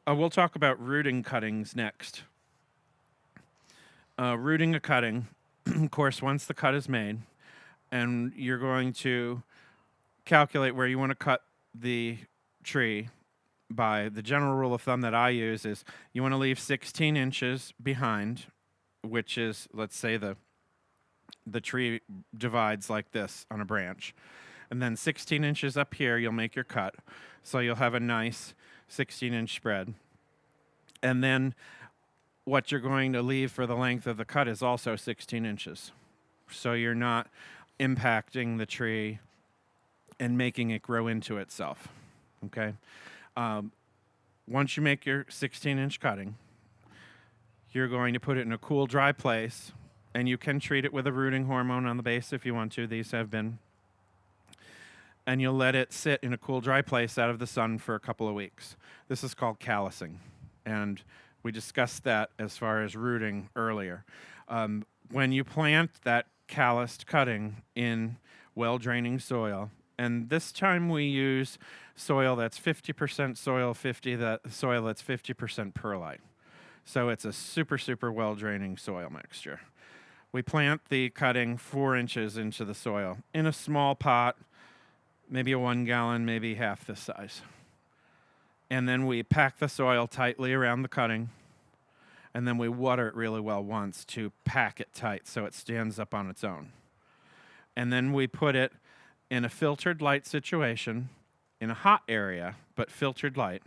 We'll talk about rooting cuttings next. Rooting a cutting, of course, once the cut is made, and you're going to calculate where you want to cut the tree. By the general rule of thumb that I use is you want to leave 16 inches behind, which is, let's say, the tree divides like this on a branch. And then 16 inches up here, you'll make your cut. So you'll have a nice 16-inch spread. And then what you're going to leave for the length of the cut is also 16 inches. So you're not impacting the tree and making it grow into itself, okay? Once you make your 16-inch cutting, you're going to put it in a cool, dry place, and you can treat it with a rooting hormone on the base if you want to. These have been. And you'll let it sit in a cool, dry place out of the sun for a couple of weeks. This is called callousing, and we discussed that as far as rooting earlier. When you plant that calloused cutting in well-draining soil, and this time we use soil that's 50% soil, soil that's 50% perlite. So it's a super, super well-draining soil mixture. We plant the cutting 4 inches into the soil in a small pot, maybe a 1 gallon, maybe half this size. And then we pack the soil tightly around the cutting, and then we water it really well once to pack it tight so it stands up on its own. And then we put it in a filtered light situation in a hot area, but filtered light,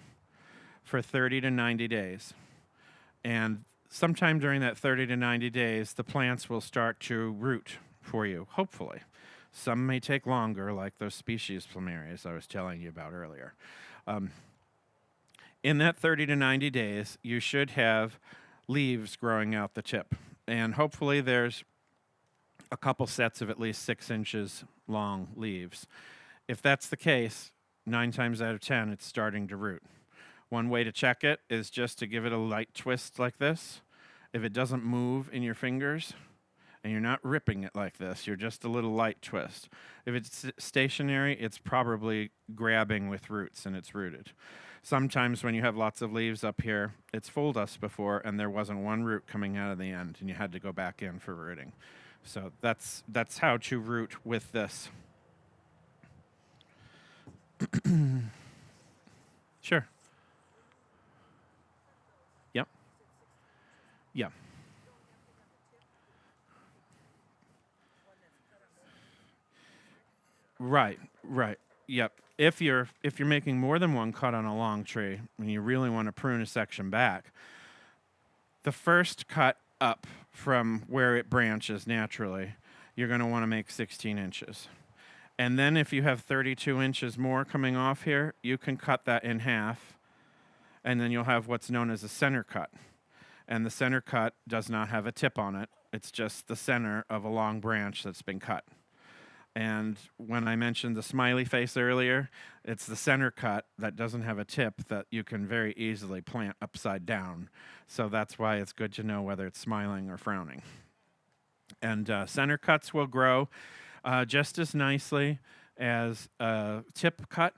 for 30 to 90 days. And sometime during that 30 to 90 days, the plants will start to root for you, hopefully. Some may take longer, like those species Plumerias I was telling you about earlier. In that 30 to 90 days, you should have leaves growing out the tip. And hopefully there's a couple sets of at least 6 inches long leaves. If that's the case, 9 times out of 10, it's starting to root. One way to check it is just to give it a light twist like this. If it doesn't move in your fingers, and you're not ripping it like this, you're just a little light twist. If it's stationary, it's probably grabbing with roots and it's rooted. Sometimes when you have lots of leaves up here, it's fooled us before and there wasn't one root coming out of the end and you had to go back in for rooting. So that's how to root with this. Sure. Yep. Yeah. Right, right. Yep. If you're making more than one cut on a long tree and you really want to prune a section back, the first cut up from where it branches naturally, you're going to want to make 16 inches. And then if you have 32 inches more coming off here, you can cut that in half, and then you'll have what's known as a center cut. And the center cut does not have a tip on it. It's just the center of a long branch that's been cut. And when I mentioned the smiley face earlier, it's the center cut that doesn't have a tip that you can very easily plant upside down. So that's why it's good to know whether it's smiling or frowning. And center cuts will grow just as nicely as a tip cut.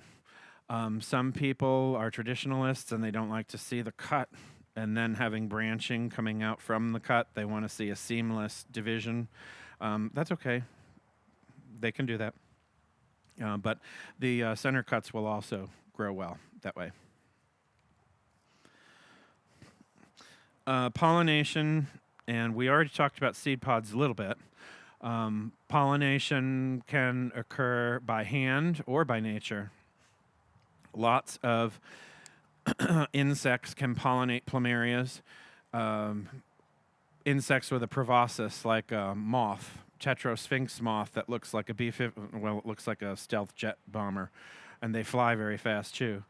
Some people are traditionalists and they don't like to see the cut and then having branching coming out from the cut. They want to see a seamless division. That's okay. They can do that. But the center cuts will also grow well that way. Pollination, and we already talked about seed pods a little bit. Pollination can occur by hand or by nature. Lots of insects can pollinate plumerias. Insects with a proboscis, like a moth, tetrasphinx moth that looks like a it looks like a stealth jet bomber, and they fly very fast too.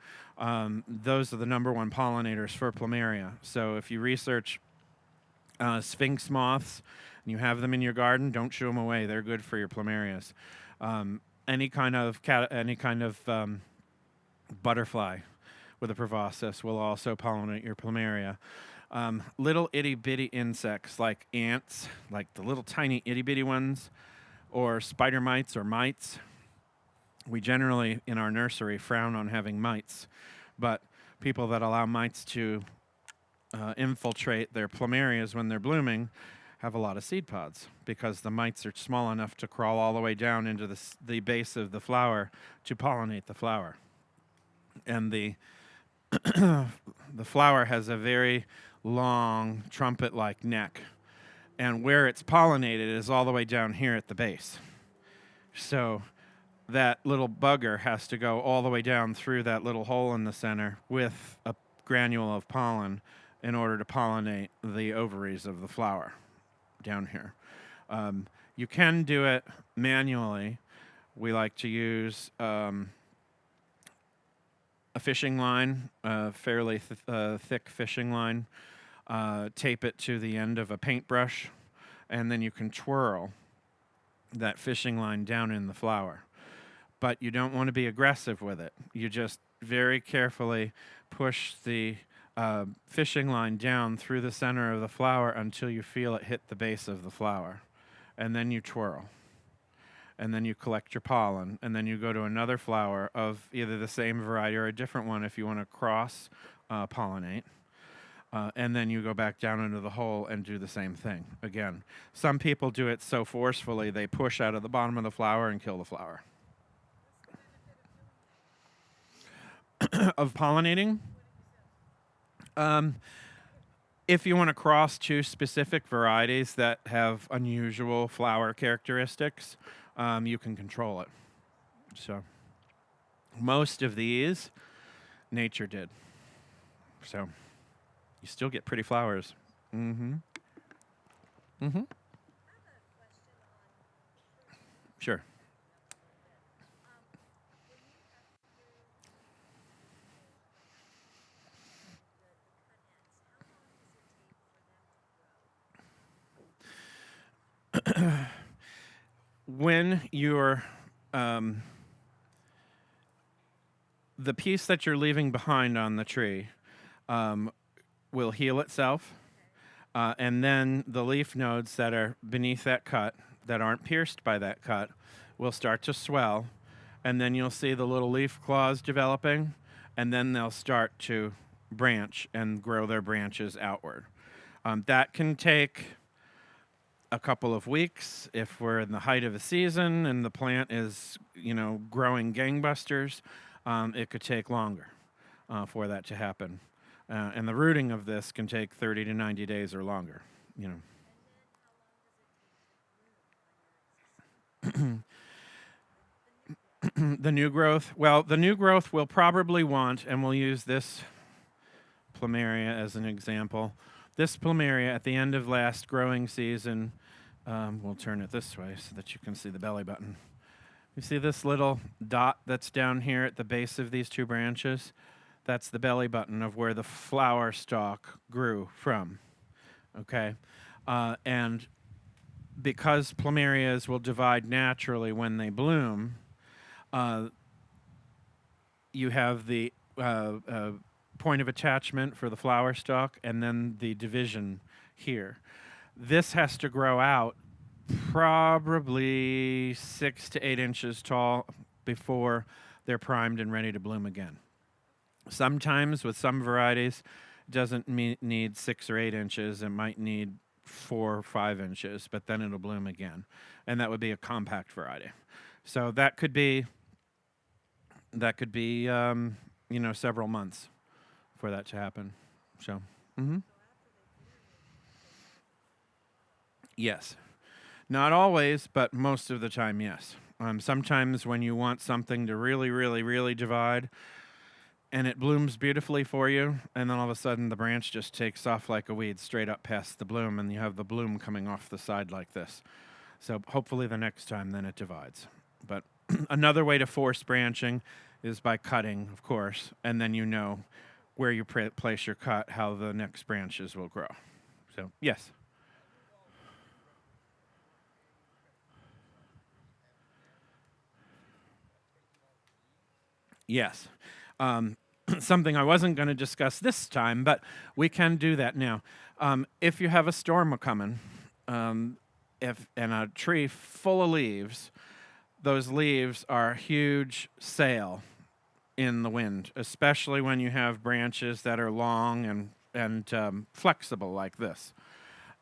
Those are the #1 pollinators for plumeria. So if you research sphinx moths, and you have them in your garden, don't shoo them away. They're good for your plumerias. Any kind of butterfly with a proboscis will also pollinate your plumeria. Little itty bitty insects like ants, like the little tiny itty bitty ones, or spider mites or mites. We generally, in our nursery, frown on having mites, but people that allow mites to infiltrate their plumerias when they're blooming have a lot of seed pods because the mites are small enough to crawl all the way down into the base of the flower to pollinate the flower. And the the flower has a very long trumpet-like neck, and where it's pollinated is all the way down here at the base. So that little bugger has to go all the way down through that little hole in the center with a granule of pollen in order to pollinate the ovaries of the flower down here. You can do it manually. We like to use a fishing line, a fairly thick fishing line, tape it to the end of a paintbrush, and then you can twirl that fishing line down in the flower. But you don't want to be aggressive with it. You just very carefully push the fishing line down through the center of the flower until you feel it hit the base of the flower. And then you twirl. And then you collect your pollen. And then you go to another flower of either the same variety or a different one if you want to cross pollinate. And then you go back down into the hole and do the same thing again. Some people do it so forcefully they push out of the bottom of the flower and kill the flower. Of pollinating? If you want to cross two specific varieties that have unusual flower characteristics, you can control it. So most of these, nature did. So you still get pretty flowers. Mm-hmm. Mm-hmm. Sure. When you're the piece that you're leaving behind on the tree will heal itself, and then the leaf nodes that are beneath that cut, that aren't pierced by that cut, will start to swell, and then you'll see the little leaf claws developing, and then they'll start to branch and grow their branches outward. That can take a couple of weeks if we're in the height of a season and the plant is, growing gangbusters. It could take longer for that to happen. And the rooting of this can take 30 to 90 days or longer, The new growth, the new growth will probably want, and we'll use this Plumeria as an example. This Plumeria at the end of last growing season, we'll turn it this way so that you can see the belly button. You see this little dot that's down here at the base of these two branches? That's the belly button of where the flower stalk grew from, okay? And because Plumerias will divide naturally when they bloom, you have the point of attachment for the flower stalk and then the division here. This has to grow out probably 6 to 8 inches tall before they're primed and ready to bloom again. Sometimes with some varieties, it doesn't need 6 or 8 inches. It might need 4 or 5 inches, but then it'll bloom again. And that would be a compact variety. So that could be several months for that to happen. So, yes. Not always, but most of the time, yes. Sometimes when you want something to really, really, really divide, and it blooms beautifully for you, and then all of a sudden the branch just takes off like a weed straight up past the bloom, and you have the bloom coming off the side like this. So hopefully the next time then it divides. But another way to force branching is by cutting, of course, and then you know where you place your cut, how the next branches will grow. So, yes. Yes. Um, something I wasn't going to discuss this time, but we can do that now. If you have a storm a-coming, if and a tree full of leaves, those leaves are a huge sail in the wind, especially when you have branches that are long and flexible like this.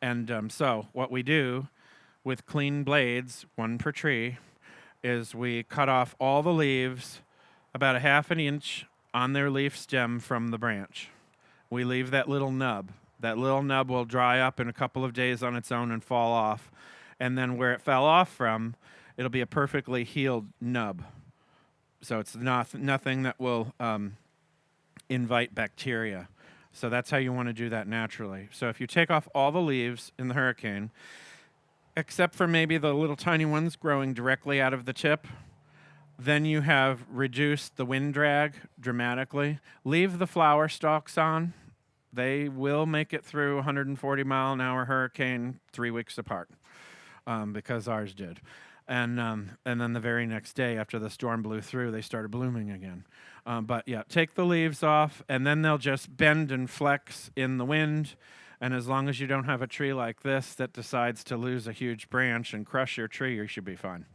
And so what we do with clean blades, one per tree, is we cut off all the leaves about a half an inch on their leaf stem from the branch. We leave that little nub. That little nub will dry up in a couple of days on its own and fall off. And then where it fell off from, it'll be a perfectly healed nub. So it's nothing that will invite bacteria. So that's how you want to do that naturally. So if you take off all the leaves in the hurricane, except for maybe the little tiny ones growing directly out of the tip, then you have reduced the wind drag dramatically. Leave the flower stalks on. They will make it through 140-mile-an-hour hurricane 3 weeks apart, because ours did. And then the very next day after the storm blew through, they started blooming again. But yeah, take the leaves off, and then they'll just bend and flex in the wind. And as long as you don't have a tree like this that decides to lose a huge branch and crush your tree, you should be fine.